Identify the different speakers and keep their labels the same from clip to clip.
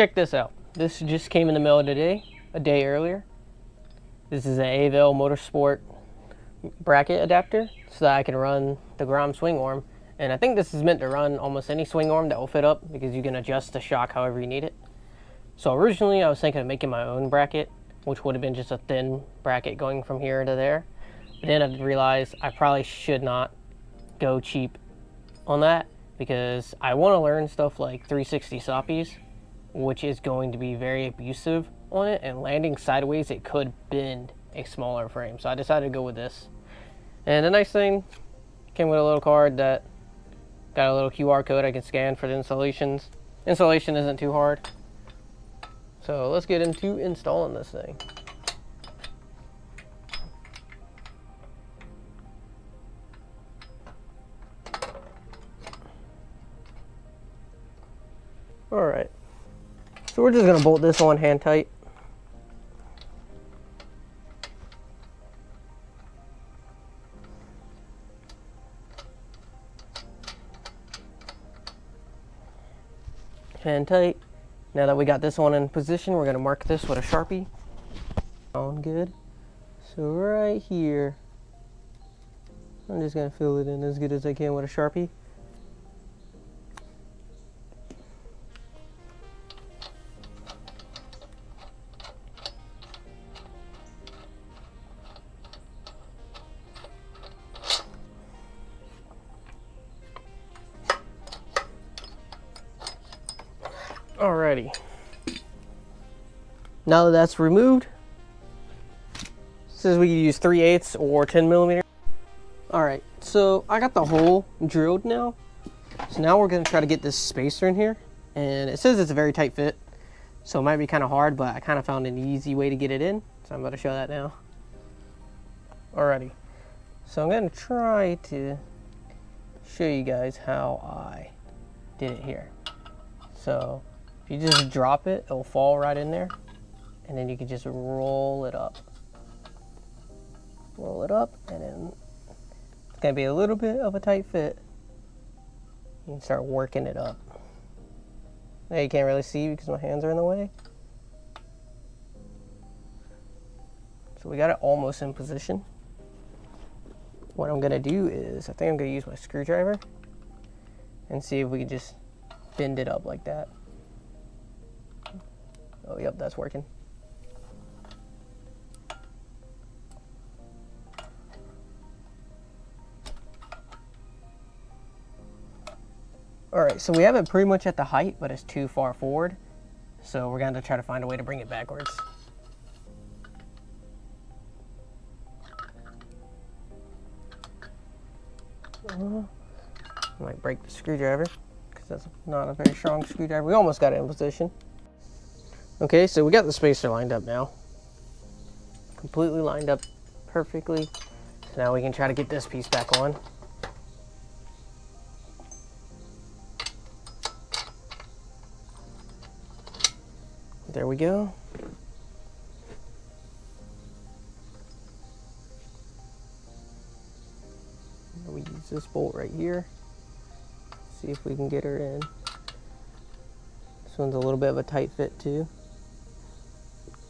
Speaker 1: check this out. This just came in the mail today, a day earlier. This is an Avail Motorsport bracket adapter so that I can run the Grom swing arm. And I think this is meant to run almost any swing arm that will fit up because you can adjust the shock however you need it. So originally I was thinking of making my own bracket, which would have been just a thin bracket going from here to there. But then I realized I probably should not go cheap on that because I want to learn stuff like 360 soppies, which is going to be very abusive on it, and landing sideways it could bend a smaller frame. So I decided to go with this. And the nice thing, came with a little card that got a little QR code I can scan for the installations. Installation isn't too hard. So let's get into installing this thing. Alright, so we're just going to bolt this on hand tight. Hand tight. Now that we got this one in position, we're going to mark this with a Sharpie. Sound good. So right here, I'm just going to fill it in as good as I can with a Sharpie. Alrighty. Now that that's removed, it says we can use 3/8 or 10 millimeter. Alright, so I got the hole drilled now. So now we're going to try to get this spacer in here. And it says it's a very tight fit, so it might be kind of hard, but I kind of found an easy way to get it in. So I'm going to show that now. Alrighty. So I'm going to try to show you guys how I did it here. So if you just drop it, it'll fall right in there. And then you can just roll it up. Roll it up, and then it's gonna be a little bit of a tight fit. You can start working it up. Now you can't really see because my hands are in the way. So we got it almost in position. What I'm gonna do is, I think I'm gonna use my screwdriver and see if we can just bend it up like that. Oh, yep, that's working. Alright, so we have it pretty much at the height, but it's too far forward. So we're going to try to find a way to bring it backwards. Might break the screwdriver because that's not a very strong screwdriver. We almost got it in position. Okay, so we got the spacer lined up now. Completely lined up perfectly. So now we can try to get this piece back on. There we go. We use this bolt right here. See if we can get her in. This one's a little bit of a tight fit too.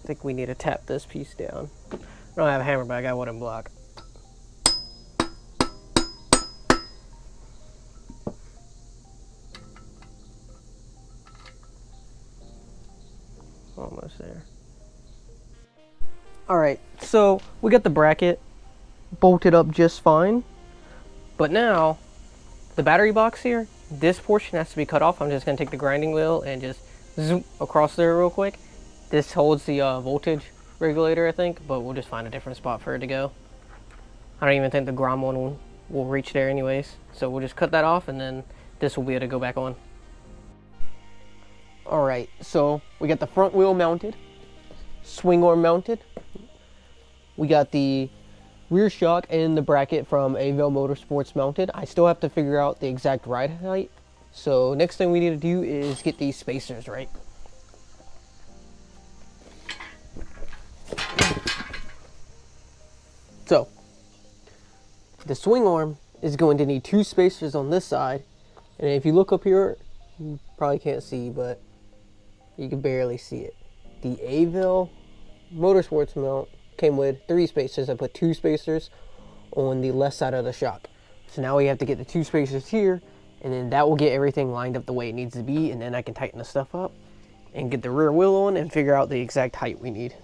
Speaker 1: I think we need to tap this piece down. I don't have a hammer, but I got a wooden block. Almost there. Alright, so we got the bracket bolted up just fine. But now, the battery box here, this portion has to be cut off. I'm just going to take the grinding wheel and just zoom across there real quick. This holds the voltage regulator, I think, but we'll just find a different spot for it to go. I don't even think the Grom one will reach there anyways. So we'll just cut that off, and then this will be able to go back on. Alright, so we got the front wheel mounted, swing arm mounted. We got the rear shock and the bracket from Avail Motorsports mounted. I still have to figure out the exact ride height. So next thing we need to do is get these spacers right. So, the swing arm is going to need 2 spacers on this side. And if you look up here, you probably can't see, but You can barely see it. The Avail Motorsports mount came with 3 spacers. I put 2 spacers on the left side of the shock. So now we have to get the 2 spacers here, and then that will get everything lined up the way it needs to be, and then I can tighten the stuff up and get the rear wheel on and figure out the exact height we need.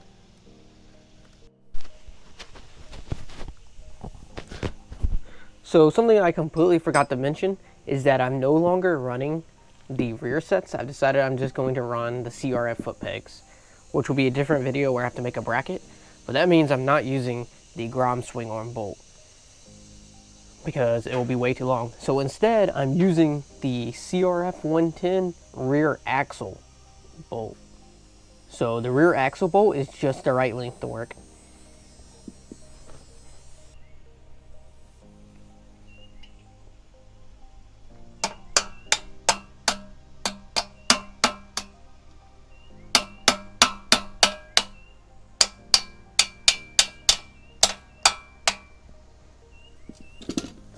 Speaker 1: So something I completely forgot to mention is that I'm no longer running the rear sets. I've decided I'm just going to run the CRF foot pegs, which will be a different video where I have to make a bracket. But that means I'm not using the Grom swing arm bolt because it will be way too long. So instead, I'm using the CRF110 rear axle bolt. So the rear axle bolt is just the right length to work.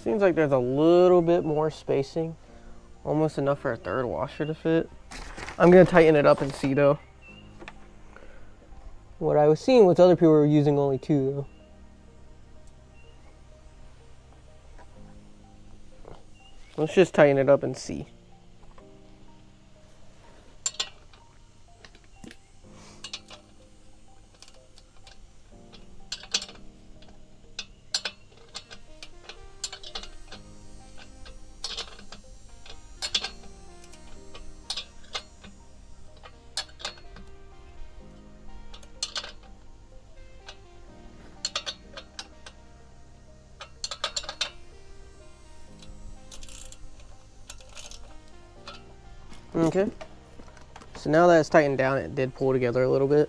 Speaker 1: Seems like there's a little bit more spacing, almost enough for a third washer to fit. I'm gonna tighten it up and see though. What I was seeing was other people were using only 2 though. Let's just tighten it up and see. Okay, so now that it's tightened down, it did pull together a little bit.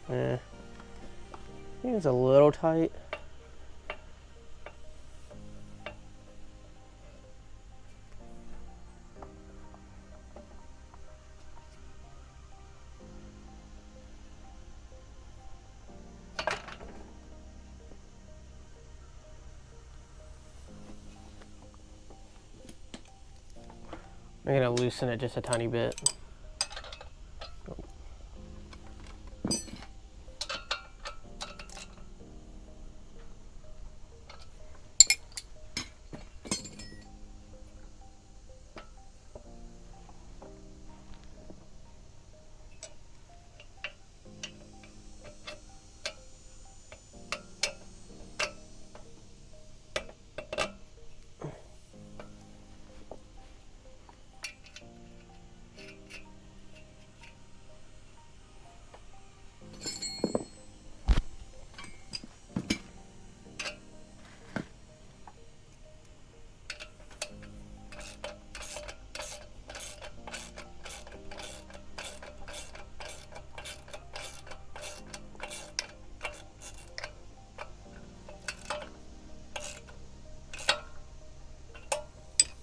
Speaker 1: I think it's a little tight. I'm gonna loosen it just a tiny bit.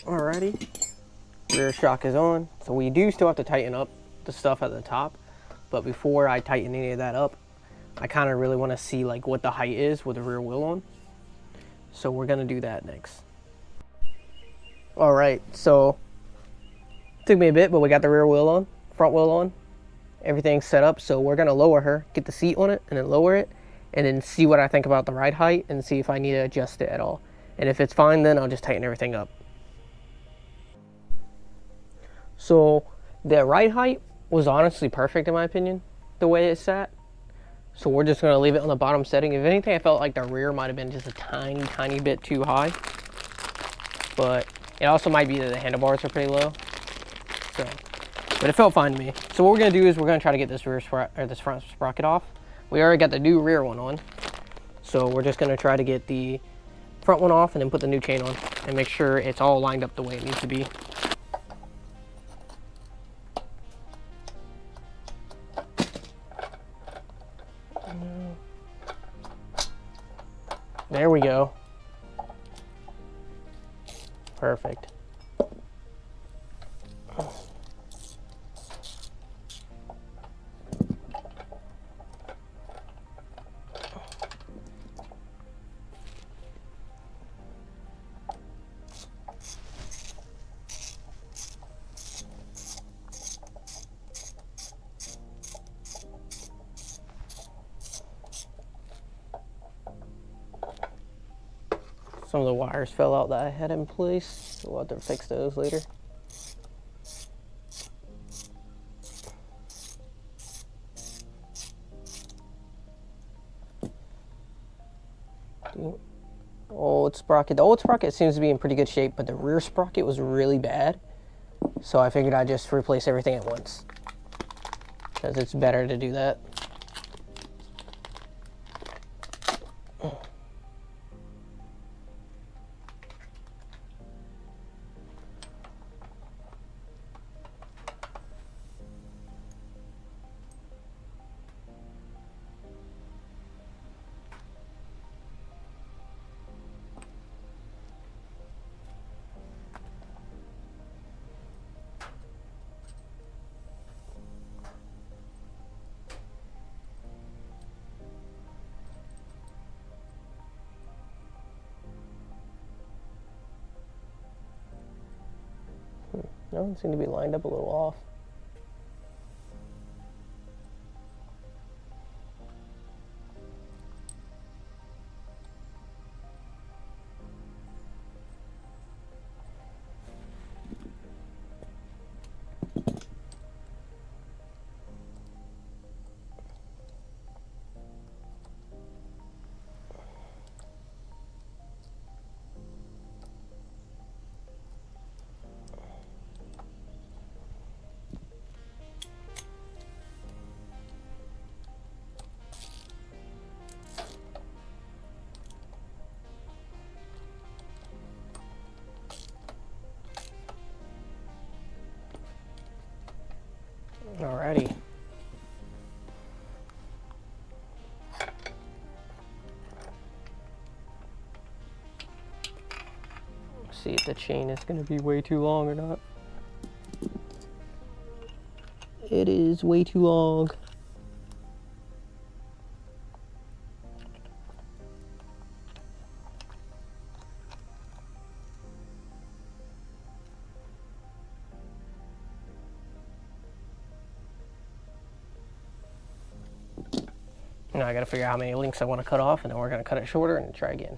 Speaker 1: Alrighty, rear shock is on. So we do still have to tighten up the stuff at the top, but before I tighten any of that up, I kind of really want to see like what the height is with the rear wheel on. So we're gonna do that next. Alright, so took me a bit, but we got the rear wheel on, front wheel on, everything's set up. So we're gonna lower her, get the seat on it, and then lower it, and then see what I think about the ride height and see if I need to adjust it at all. And if it's fine, then I'll just tighten everything up. So the ride height was honestly perfect in my opinion, the way it sat. So we're just gonna leave it on the bottom setting. If anything, I felt like the rear might have been just a tiny bit too high. But it also might be that the handlebars are pretty low. So, but it felt fine to me. So what we're gonna do is we're gonna try to get this this front sprocket off. We already got the new rear one on. So we're just gonna try to get the front one off and then put the new chain on and make sure it's all lined up the way it needs to be. There we go. Perfect. Some of the wires fell out that I had in place. We'll have to fix those later. Old sprocket. The old sprocket seems to be in pretty good shape, but the rear sprocket was really bad. So I figured I'd just replace everything at once, because it's better to do that. That one seemed to be lined up a little off. Alrighty. Let's see if the chain is going to be way too long or not. It is way too long. Now I gotta figure out how many links I want to cut off, and then we're gonna cut it shorter and try again.